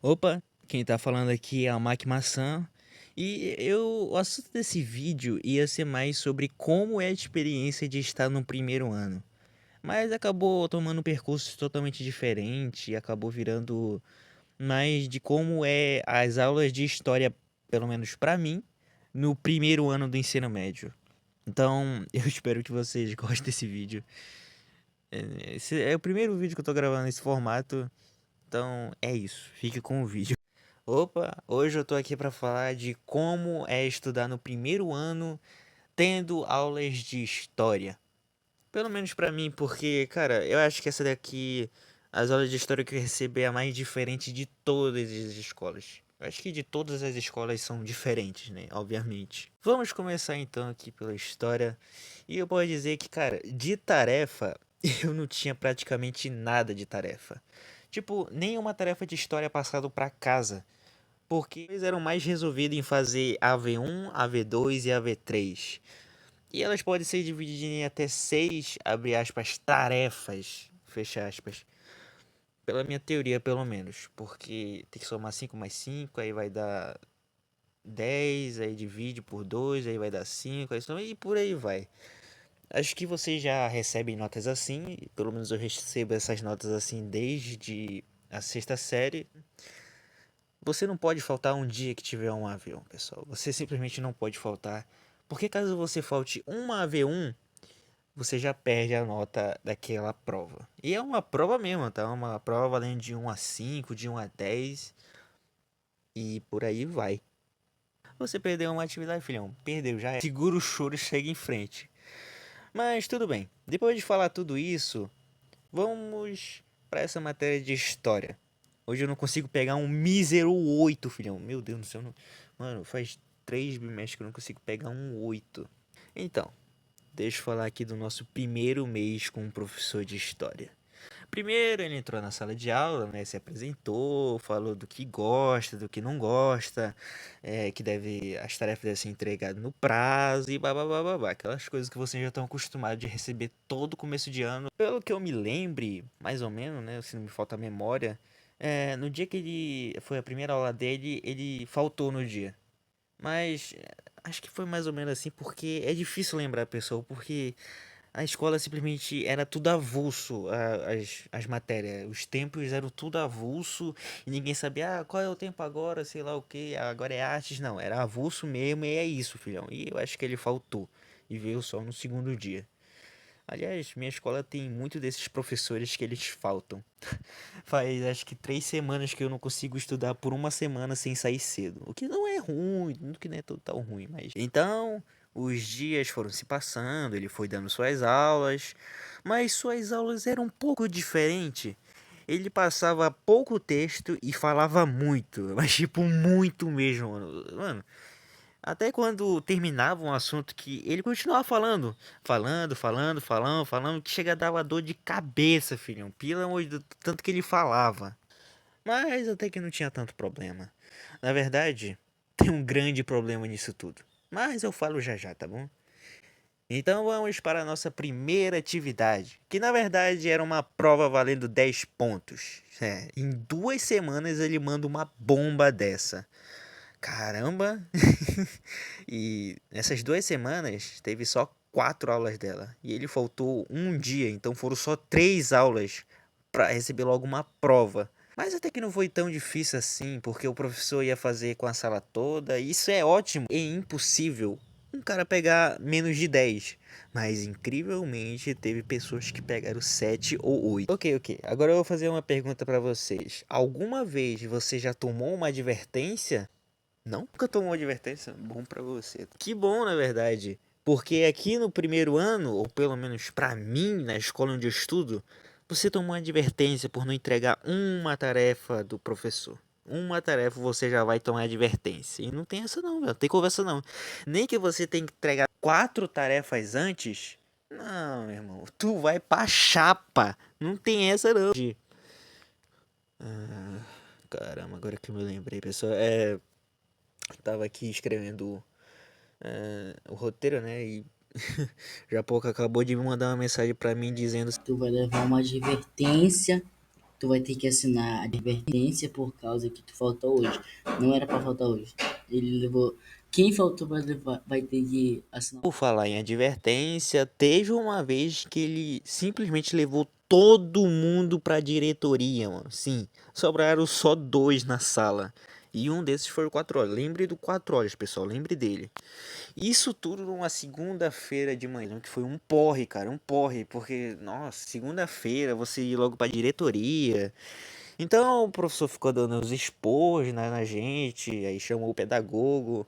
Opa, quem tá falando aqui é a Mac Maçã. O assunto desse vídeo ia ser mais sobre como é a experiência de estar no primeiro ano. Mas acabou tomando um percurso totalmente diferente e acabou virando mais de como é as aulas de história, pelo menos pra mim, no primeiro ano do ensino médio. Então, eu espero que vocês gostem desse vídeo. Esse é o primeiro vídeo que eu tô gravando nesse formato, então é isso, fique com o vídeo. Opa, hoje eu tô aqui para falar de como é estudar no primeiro ano tendo aulas de história. Pelo menos pra mim, porque, cara, eu acho que essa daqui, as aulas de história que eu recebi é a mais diferente de todas as escolas. Eu acho que de todas as escolas são diferentes, né? Obviamente. Vamos começar então aqui pela história. E eu posso dizer que, cara, de tarefa, eu não tinha praticamente nada de tarefa. Tipo, nenhuma tarefa de história passado pra casa. Porque eles eram mais resolvidos em fazer AV1, AV2 e AV3. E elas podem ser divididas em até 6, abre aspas, tarefas, fecha aspas. Pela minha teoria, pelo menos. Porque tem que somar 5 mais 5, aí vai dar 10, aí divide por 2, aí vai dar 5, e por aí vai. Acho que vocês já recebem notas assim, pelo menos eu recebo essas notas assim desde a sexta série. Você não pode faltar um dia que tiver um avião, pessoal. Você simplesmente não pode faltar. Porque caso você falte uma AV1, você já perde a nota daquela prova. E é uma prova mesmo, tá? Uma prova valendo de 1 a 5, de 1 a 10 e por aí vai. Você perdeu uma atividade, filhão. Perdeu, já é. Segura o choro e chega em frente. Mas tudo bem. Depois de falar tudo isso, vamos para essa matéria de história. Hoje eu não consigo pegar um mísero 8, filhão. Meu Deus do céu. Mano, faz 3 bimestres que eu não consigo pegar um 8. Então, deixa eu falar aqui do nosso primeiro mês com um professor de história. Primeiro ele entrou na sala de aula, né, se apresentou, falou do que gosta, do que não gosta, que as tarefas devem ser entregadas no prazo e babá, aquelas coisas que vocês já estão acostumados de receber todo começo de ano. Pelo que eu me lembre, mais ou menos, né, se não me falta a memória, no dia que ele foi a primeira aula dele, ele faltou no dia. Mas acho que foi mais ou menos assim, porque é difícil lembrar a pessoa, porque a escola simplesmente era tudo avulso, as matérias. Os tempos eram tudo avulso e ninguém sabia, qual é o tempo agora, sei lá o que, agora é artes. Não, era avulso mesmo e é isso, filhão. E eu acho que ele faltou e veio só no segundo dia. Aliás, minha escola tem muito desses professores que eles faltam. Faz acho que 3 semanas que eu não consigo estudar por uma semana sem sair cedo. O que não é ruim, o que não é tão ruim, mas. Então, os dias foram se passando, ele foi dando suas aulas, mas suas aulas eram um pouco diferentes. Ele passava pouco texto e falava muito, mas tipo muito mesmo, mano. Até quando terminava um assunto que ele continuava falando, que chega a dar uma dor de cabeça, filhão. Pelo amor de Deus, tanto que ele falava. Mas até que não tinha tanto problema. Na verdade, tem um grande problema nisso tudo. Mas eu falo já já, tá bom? Então vamos para a nossa primeira atividade, que na verdade era uma prova valendo 10 pontos. Em 2 semanas ele manda uma bomba dessa. Caramba! E nessas 2 semanas teve só 4 aulas dela. E ele faltou um dia, então foram só 3 aulas para receber logo uma prova. Mas até que não foi tão difícil assim, porque o professor ia fazer com a sala toda. E isso é ótimo e impossível um cara pegar menos de 10. Mas incrivelmente teve pessoas que pegaram 7 ou 8. Ok. Agora eu vou fazer uma pergunta para vocês. Alguma vez você já tomou uma advertência? Não? Nunca tomou advertência? Bom pra você. Que bom, na verdade. Porque aqui no primeiro ano, ou pelo menos pra mim, na escola onde eu estudo, você tomou advertência por não entregar uma tarefa do professor. Uma tarefa você já vai tomar advertência. E não tem essa não, velho. Não tem conversa não. Nem que você tem que entregar 4 tarefas antes. Não, meu irmão. Tu vai pra chapa. Não tem essa não. Ah, caramba, agora que eu me lembrei, pessoal. Tava aqui escrevendo o roteiro, né? E já há pouco acabou de me mandar uma mensagem pra mim dizendo Tu vai levar uma advertência. tu vai ter que assinar a advertência por causa que tu faltou hoje. Não era pra faltar hoje. Ele levou. Quem faltou vai ter que assinar. Por falar em advertência, teve uma vez que ele simplesmente levou todo mundo pra diretoria, mano. Sim, sobraram só dois na sala. E um desses foi o 4 horas. Lembre do 4 horas, pessoal, lembre dele. Isso tudo numa segunda-feira de manhã, que foi um porre, cara, um porre, porque, nossa, segunda-feira você ir logo pra diretoria. Então o professor ficou dando os esporros na gente, aí chamou o pedagogo.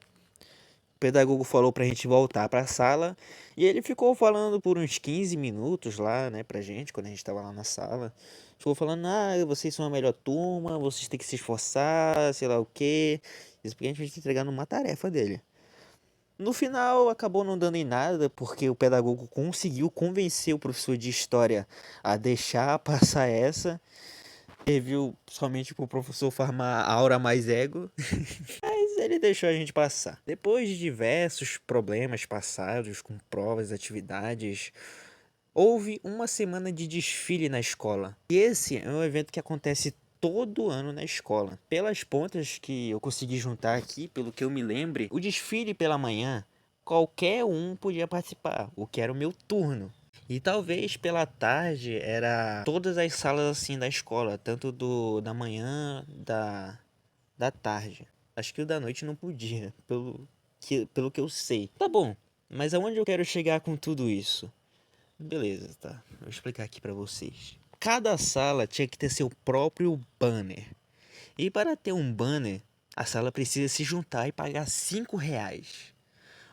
O pedagogo falou pra gente voltar pra sala e ele ficou falando por uns 15 minutos lá, né, pra gente, quando a gente tava lá na sala. Ficou falando, vocês são a melhor turma, vocês têm que se esforçar, sei lá o quê. Isso porque a gente vai entregando uma tarefa dele. No final, acabou não dando em nada, porque o pedagogo conseguiu convencer o professor de história a deixar passar essa. Serviu somente pro professor farmar aura mais ego. Mas ele deixou a gente passar. Depois de diversos problemas passados com provas, atividades, houve uma semana de desfile na escola. E esse é um evento que acontece todo ano na escola. Pelas pontas que eu consegui juntar aqui, pelo que eu me lembre, o desfile pela manhã, qualquer um podia participar, o que era o meu turno. E talvez pela tarde era todas as salas assim da escola, tanto do da manhã, da tarde. Acho que o da noite não podia, pelo que eu sei. Tá bom, mas aonde eu quero chegar com tudo isso? Beleza, tá. Vou explicar aqui pra vocês. Cada sala tinha que ter seu próprio banner. E para ter um banner, a sala precisa se juntar e pagar R$ 5.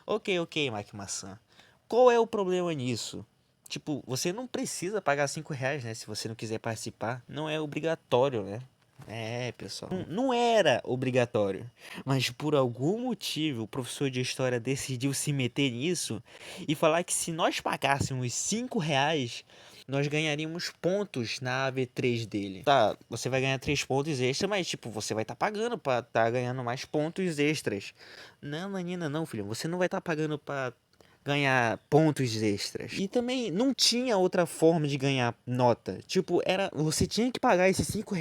Ok, Mike Maçã. Qual é o problema nisso? Tipo, você não precisa pagar R$ 5, né? Se você não quiser participar. Não é obrigatório, né? É, pessoal. Não era obrigatório. Mas por algum motivo, o professor de história decidiu se meter nisso e falar que se nós pagássemos R$ 5, nós ganharíamos pontos na AV3 dele. Tá, você vai ganhar 3 pontos extras, mas tipo, você vai estar pagando pra estar ganhando mais pontos extras. Não, Nanina, não, filho. Você não vai estar pagando pra ganhar pontos extras. E também não tinha outra forma de ganhar nota. Tipo, você tinha que pagar esses R$ 5,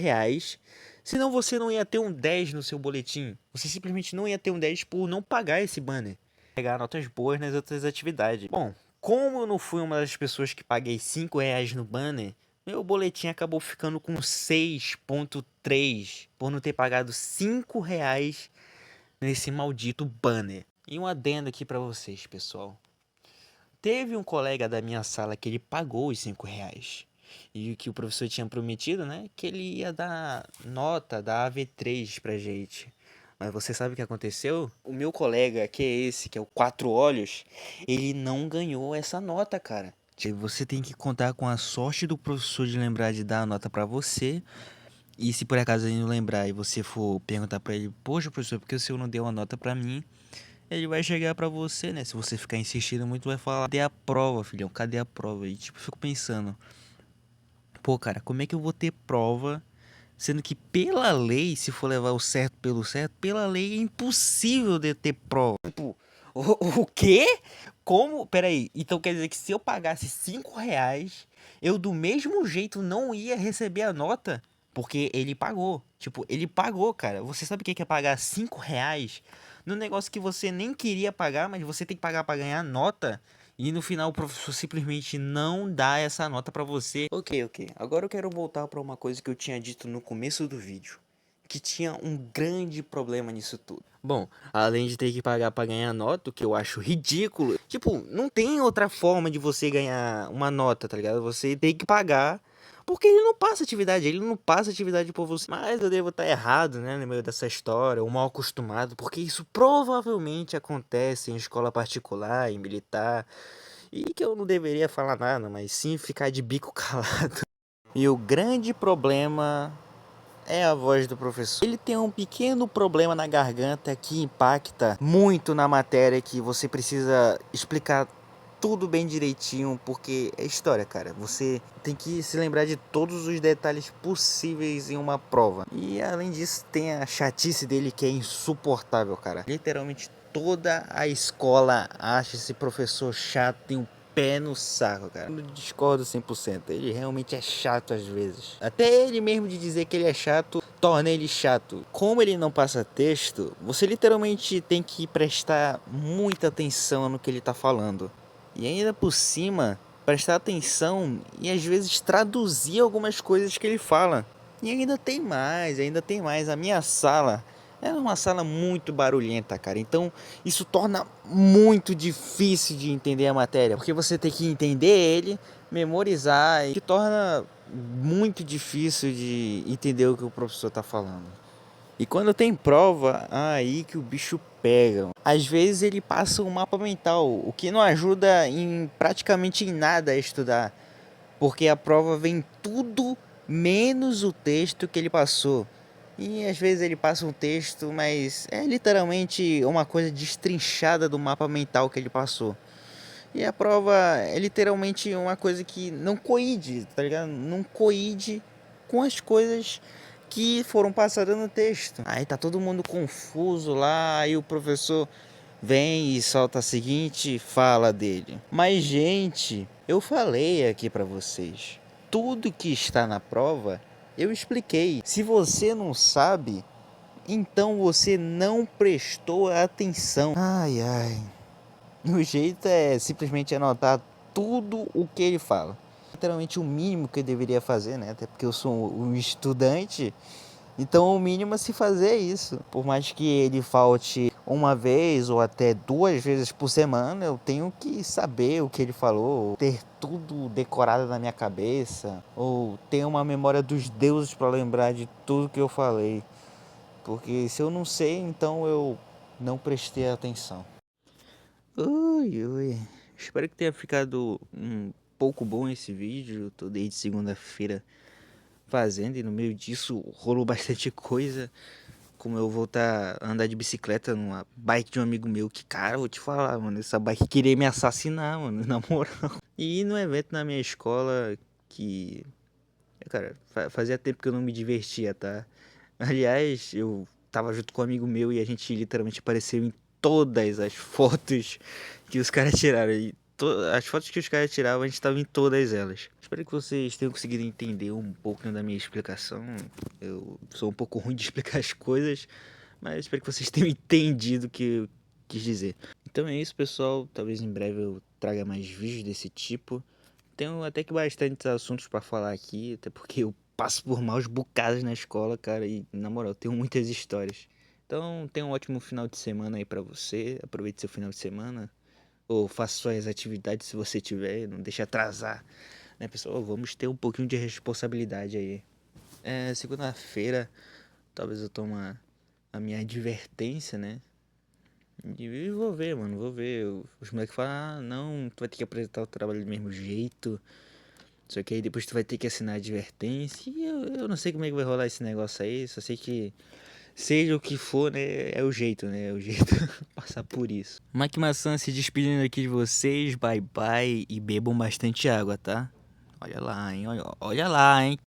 senão você não ia ter um 10 no seu boletim. Você simplesmente não ia ter um 10 por não pagar esse banner. Pegar notas boas nas outras atividades. Bom, como eu não fui uma das pessoas que paguei R$ 5 no banner, meu boletim acabou ficando com 6,3 por não ter pagado R$ 5 nesse maldito banner. E um adendo aqui pra vocês, pessoal. Teve um colega da minha sala que ele pagou os R$ 5. E o que o professor tinha prometido, né? Que ele ia dar nota da AV3 pra gente. Mas você sabe o que aconteceu? O meu colega, que é esse, que é o Quatro Olhos, ele não ganhou essa nota, cara. Tipo, você tem que contar com a sorte do professor de lembrar de dar a nota pra você. E se por acaso ele não lembrar e você for perguntar pra ele, poxa, professor, por que o senhor não deu uma nota pra mim? Ele vai chegar pra você, né? Se você ficar insistindo muito, vai falar: cadê a prova, filhão? Cadê a prova? E tipo, eu fico pensando: pô, cara, como é que eu vou ter prova? Sendo que pela lei, se for levar o certo pelo certo, pela lei é impossível de ter prova. Tipo, o quê? Como? Peraí, então quer dizer que se eu pagasse R$ 5, eu do mesmo jeito não ia receber a nota? Porque ele pagou. Tipo, ele pagou, cara. Você sabe o que é pagar R$ 5 num negócio que você nem queria pagar, mas você tem que pagar pra ganhar nota? E no final o professor simplesmente não dá essa nota pra você. Ok. Agora eu quero voltar pra uma coisa que eu tinha dito no começo do vídeo. Que tinha um grande problema nisso tudo. Bom, além de ter que pagar pra ganhar nota, o que eu acho ridículo. Tipo, não tem outra forma de você ganhar uma nota, tá ligado? Você tem que pagar. Porque ele não passa atividade por você. Mas eu devo estar errado, né, no meio dessa história, ou mal acostumado, porque isso provavelmente acontece em escola particular, em militar, e que eu não deveria falar nada, mas sim ficar de bico calado. E o grande problema é a voz do professor. Ele tem um pequeno problema na garganta que impacta muito na matéria, que você precisa explicar tudo bem direitinho, porque é história, cara. Você tem que se lembrar de todos os detalhes possíveis em uma prova. E além disso, tem a chatice dele que é insuportável, cara. Literalmente toda a escola acha esse professor chato, tem um pé no saco, cara. Eu discordo 100%. Ele realmente é chato às vezes. Até ele mesmo de dizer que ele é chato, torna ele chato. Como ele não passa texto, você literalmente tem que prestar muita atenção no que ele tá falando. E ainda por cima, prestar atenção e às vezes traduzir algumas coisas que ele fala. E ainda tem mais, ainda tem mais. A minha sala é uma sala muito barulhenta, cara. Então isso torna muito difícil de entender a matéria, porque você tem que entender ele, memorizar, e que torna muito difícil de entender o que o professor tá falando. E quando tem prova, aí que o bicho pega. Às vezes ele passa um mapa mental, o que não ajuda em praticamente em nada a estudar, porque a prova vem tudo menos o texto que ele passou. E às vezes ele passa um texto, mas é literalmente uma coisa destrinchada do mapa mental que ele passou. E a prova é literalmente uma coisa que não coíde, tá ligado? Não coíde com as coisas que foram passadas no texto. Aí tá todo mundo confuso lá, aí o professor vem e solta a seguinte fala dele. Mas gente, eu falei aqui pra vocês, tudo que está na prova eu expliquei. Se você não sabe, então você não prestou atenção. Ai ai. O jeito é simplesmente anotar tudo o que ele fala. Literalmente o mínimo que eu deveria fazer, né? Até porque eu sou um estudante. Então o mínimo é se fazer isso. Por mais que ele falte uma vez ou até 2 vezes por semana, eu tenho que saber o que ele falou, ter tudo decorado na minha cabeça, ou ter uma memória dos deuses para lembrar de tudo que eu falei. Porque se eu não sei, então eu não prestei atenção. Ui, ui. Espero que tenha ficado um pouco bom esse vídeo. Tô desde segunda-feira fazendo e no meio disso rolou bastante coisa. Como eu voltar a andar de bicicleta numa bike de um amigo meu. Que, cara, eu vou te falar, mano. Essa bike queria me assassinar, mano, na moral. E no evento na minha escola que... Cara, fazia tempo que eu não me divertia, tá? Aliás, eu tava junto com um amigo meu e a gente literalmente apareceu em todas as fotos que os caras tiraram. E as fotos que os caras tiravam, a gente tava em todas elas. Espero que vocês tenham conseguido entender um pouco da minha explicação. Eu sou um pouco ruim de explicar as coisas, mas espero que vocês tenham entendido o que eu quis dizer. Então é isso, pessoal. Talvez em breve eu traga mais vídeos desse tipo. Tenho até que bastantes assuntos pra falar aqui, até porque eu passo por maus bocados na escola, cara, e na moral, tenho muitas histórias. Então, tenha um ótimo final de semana aí pra você. Aproveite seu final de semana. Ou faça suas atividades se você tiver, não deixe atrasar, né, pessoal? Vamos ter um pouquinho de responsabilidade aí. Segunda-feira, talvez eu tome a minha advertência, né? E vou ver, mano, vou ver. Os moleques falam, ah, não, tu vai ter que apresentar o trabalho do mesmo jeito. Só que aí depois tu vai ter que assinar a advertência. E eu não sei como é que vai rolar esse negócio aí. Só sei que, seja o que for, né? É o jeito, né? É o jeito passar por isso. Mike Maçã se despedindo aqui de vocês. Bye bye. E bebam bastante água, tá? Olha lá, hein? Olha lá, hein?